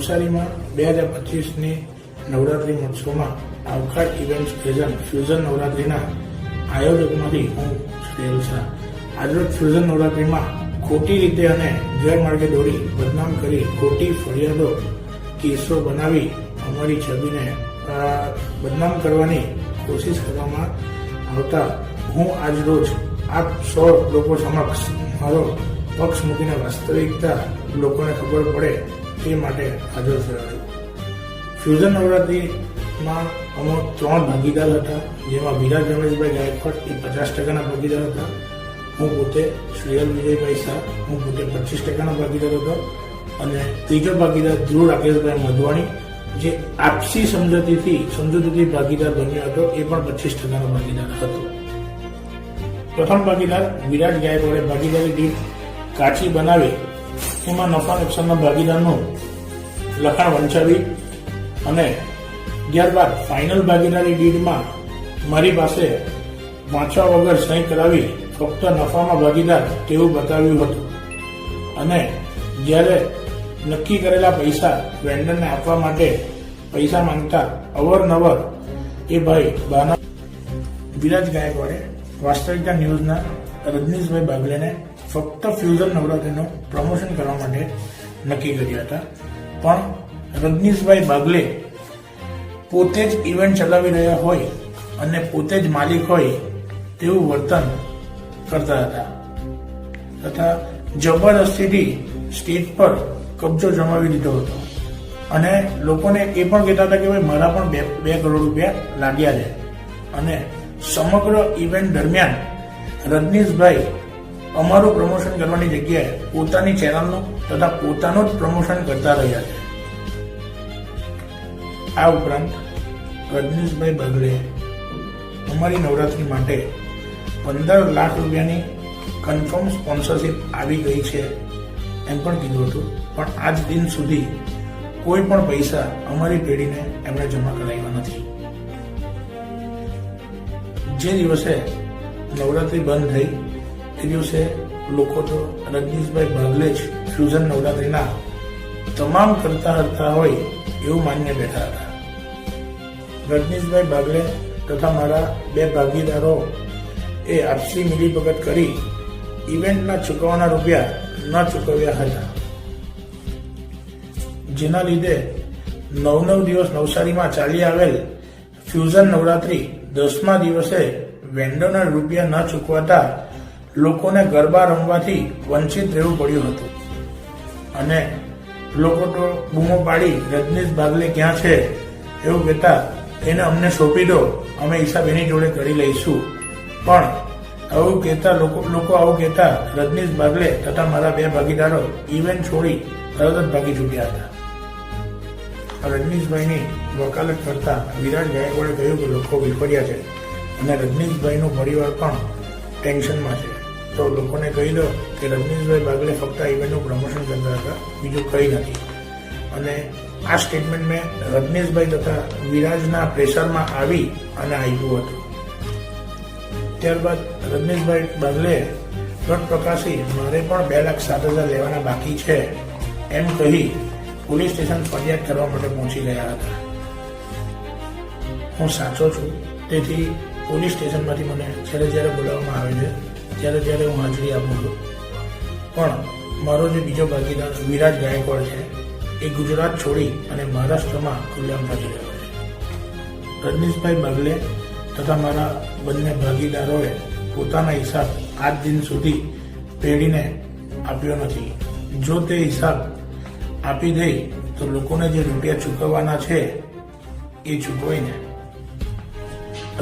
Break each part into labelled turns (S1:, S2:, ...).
S1: નવસારીમાં 2025ની નવરાત્રિ મહોત્સવમાં આવકાર ઇવેન્ટ્સ પ્રેઝન્ટ ફ્યુઝન નવરાત્રિના આયોજકમાંથી હું શ્રેયલ શાહ આજરોજ ફ્યુઝન નવરાત્રિમાં ખોટી રીતે અને ગેરમાર્ગે દોરી બદનામ કરી ખોટી ફરિયાદો કેસો બનાવી અમારી છબીને બદનામ કરવાની કોશિશ કરવામાં આવતા હું આજરોજ આપ 100 લોકો સમક્ષ મારો પક્ષ મૂકીને વાસ્તવિકતા લોકોને ખબર પડે તે માટે હાજર થયો છું. ફ્યુઝન નવરાત્રિમાં અમે 3 ભાગીદાર હતા, જેમાં વિરાજ રમેશભાઈ ગાયકવાડ એ 50%ના ભાગીદાર હતા. હું પોતે શ્રેયલ વિજયભાઈ શાહ, હું પોતે 25%નો ભાગીદાર હતો અને ત્રીજો ભાગીદાર ધ્રુવ રાકેશભાઈ મધવાણી, જે આપસી સમજૂતીથી ભાગીદાર બન્યો હતો, એ પણ 25%નો ભાગીદાર હતો. પ્રથમ ભાગીદાર વિરાજ ગાયકવાડે ભાગીદારી દીઠ કાચી બનાવી એમાં નફા નુકસાનના ભાગીદારનું લખાણ વંચાવી અને ત્યારબાદ ફાઇનલ ભાગીદારી ડીડમાં મારી પાસે વાંચવા વગર સહી કરાવી ફક્ત નફામાં ભાગીદાર તેવું બતાવ્યું હતું અને જ્યારે નક્કી કરેલા પૈસા વેન્ડરને આપવા માટે પૈસા માંગતા અવારનવાર એ ભાઈ બહાના. વિરાજ ગાયકવાડે વાસ્તવિકતા ન્યૂઝના રજનીશભાઈ બાગલેને ફક્ત ફ્યુઝન નવરાત્રિનું પ્રમોશન કરવા માટે નક્કી કર્યા હતા, પણ રજનીશભાઈ બાગલે પોતે જ ઇવેન્ટ ચલાવી રહ્યા હોય અને પોતે જ માલિક હોય તેવું વર્તન કરતા હતા તથા જબરદસ્તીથી સ્ટેજ પર કબજો જમાવી દીધો હતો અને લોકોને એ પણ કહેતા હતા કે ભાઈ મારા પણ 2 કરોડ રૂપિયા લાગ્યા છે અને સમગ્ર ઇવેન્ટ દરમિયાન રજનીશભાઈ અમારું પ્રમોશન કરવાની જગ્યાએ પોતાની ચેનલનું તથા પોતાનું જ પ્રમોશન કરતા રહ્યા છે. આ ઉપરાંત રજનીશભાઈ બાગલે અમારી નવરાત્રિ માટે 15 લાખ રૂપિયાની કન્ફર્મ સ્પોન્સરશિપ આવી ગઈ છે એમ પણ કીધું હતું, પણ આજ દિન સુધી કોઈ પણ પૈસા અમારી પેઢીને એમણે જમા કરાવ્યા નથી. જે દિવસે નવરાત્રિ બંધ થઈ એ દિવસે લોકો તો રજનીશભાઈ બાગલે જ ફ્યુઝન નવરાત્રિના તમામ કરતા હરતા હોય એવું માન્ય બેઠા હતા. રજનીશભાઈ બાગલે તથા મારા 2 ભાગીદારો એ આપસી મિલીભગત કરી ઇવેન્ટના ચૂકવવાના રૂપિયા ન ચૂકવ્યા હતા, જેના લીધે 9 દિવસ નવસારીમાં ચાલી આવેલ ફ્યુઝન નવરાત્રિ 10મા દિવસે વેન્ડરના રૂપિયા ન ચૂકવાતા લોકોને ગરબા રમવાથી વંચિત રહેવું પડ્યું હતું અને લોકો તો બૂમો પાડી રજનીશ બાગલે ક્યાં છે એવું કહેતા એને અમને સોંપી દો, અમે હિસાબ એની જોડે કરી લઈશું. પણ આવું કહેતા લોકો આવું કહેતા રજનીશ બાગલે તથા મારા 2 ભાગીદારો ઇવેન્ટ છોડી તરત જ ભાગી ચૂક્યા હતા. રજનીશભાઈની વકાલત કરતા વિરાજ ગાયકવાડે કહ્યું કે લોકો વિફર્યા છે અને રજનીશભાઈનો પરિવાર પણ ટેન્શનમાં છે, તો લોકોને કહી દો કે રજનીશભાઈ બાગલે ફક્ત ઇવેન્ટનું પ્રમોશન કરતા હતા, બીજું કંઈ નથી. અને આ સ્ટેટમેન્ટ મેં રજનીશભાઈ તથા વિરાજના પ્રેશરમાં આવી અને આપ્યું હતું. ત્યારબાદ રજનીશભાઈ બાગલે રટ પ્રકાશી મારે પણ 2,07,000 લેવાના બાકી છે એમ કહી પોલીસ સ્ટેશન ફરિયાદ કરવા માટે પહોંચી ગયા હતા. હું સાચો છું, તેથી પોલીસ સ્ટેશનમાંથી મને જ્યારે બોલાવવામાં આવે છે ત્યારે હું હાજરી આપું છું. પણ મારો જે બીજો ભાગીદાર વિરાજ ગાયકવાડ છે એ ગુજરાત છોડી અને મહારાષ્ટ્રમાં ખુલ્લેઆમ ભાગી રહ્યો છે. રજનીશભાઈ બાગલે તથા મારા બંને ભાગીદારોએ પોતાના હિસાબ આજ દિન સુધી પેઢીને આપ્યો નથી. જો તે હિસાબ આપી દે તો લોકોને જે રૂપિયા ચૂકવવાના છે એ ચૂકવાઈને.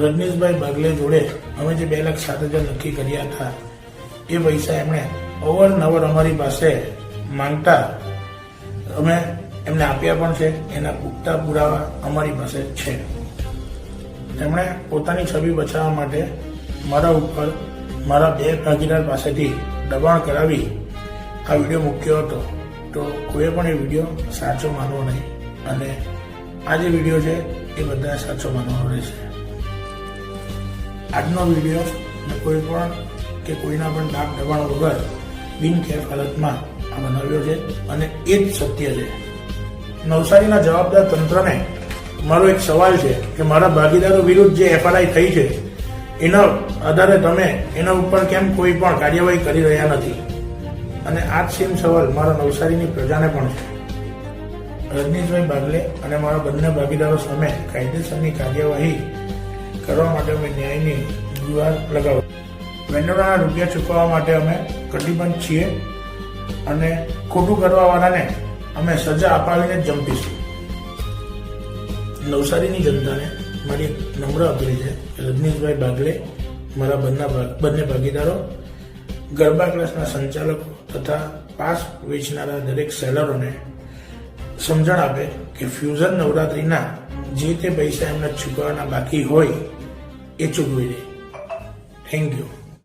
S1: રજનીશભાઈ બાગલે જોડે અમે જે 2,07,000 નક્કી કર્યા હતા એ પૈસા એમણે અવારનવાર અમારી પાસે માંગતા અમે એમને આપ્યા પણ છે, એના પુખ્તા પુરાવા અમારી પાસે છે. તેમણે પોતાની છબી બચાવવા માટે મારા ઉપર મારા 2 ભાગીદાર પાસેથી દબાણ કરાવી આ વિડીયો મૂક્યો હતો, તો કોઈ પણ એ વિડીયો સાચો માનવો નહીં અને આ જે વિડીયો છે એ બધા સાચો માનવાનો રહેશે. આજનો વિડીયો કોઈ પણ કે કોઈના પણ દાબ દબાણ વગર બિનકેફ હાલતમાં આ બનાવ્યો છે અને એ જ સત્ય છે. નવસારીના જવાબદાર તંત્રને મારો એક સવાલ છે કે મારા ભાગીદારો વિરુદ્ધ જે એફઆરઆઈ થઈ છે એના આધારે તમે એના ઉપર કેમ કોઈ પણ કાર્યવાહી કરી રહ્યા નથી? અને આ જ સેમ સવાલ મારા નવસારીની પ્રજાને પણ છે. રજનીશભાઈ બાગલે અને મારા બંને ભાગીદારો સામે કાયદેસરની કાર્યવાહી કરવા માટે અમે ન્યાયની ગુહાર લગાવ. વેન્ડરોના રૂપિયા ચૂકવવા માટે અમે કટિબદ્ધ છીએ અને ખોટું કરવાવાળાને અમે સજા અપાવીને જ જંપીશું. નવસારીની જનતાને મારી નમ્ર અપીલ છે કે રજનીશભાઈ બાગલે મારા બંને ભાગીદારો, ગરબા ક્લાસના સંચાલકો તથા પાસ વેચનારા દરેક સેલરોને સમજણ આપે કે ફ્યુઝન નવરાત્રિના જે તે પૈસા એમને ચૂકવવાના બાકી હોય એ ચૂકવી દે. Thank you.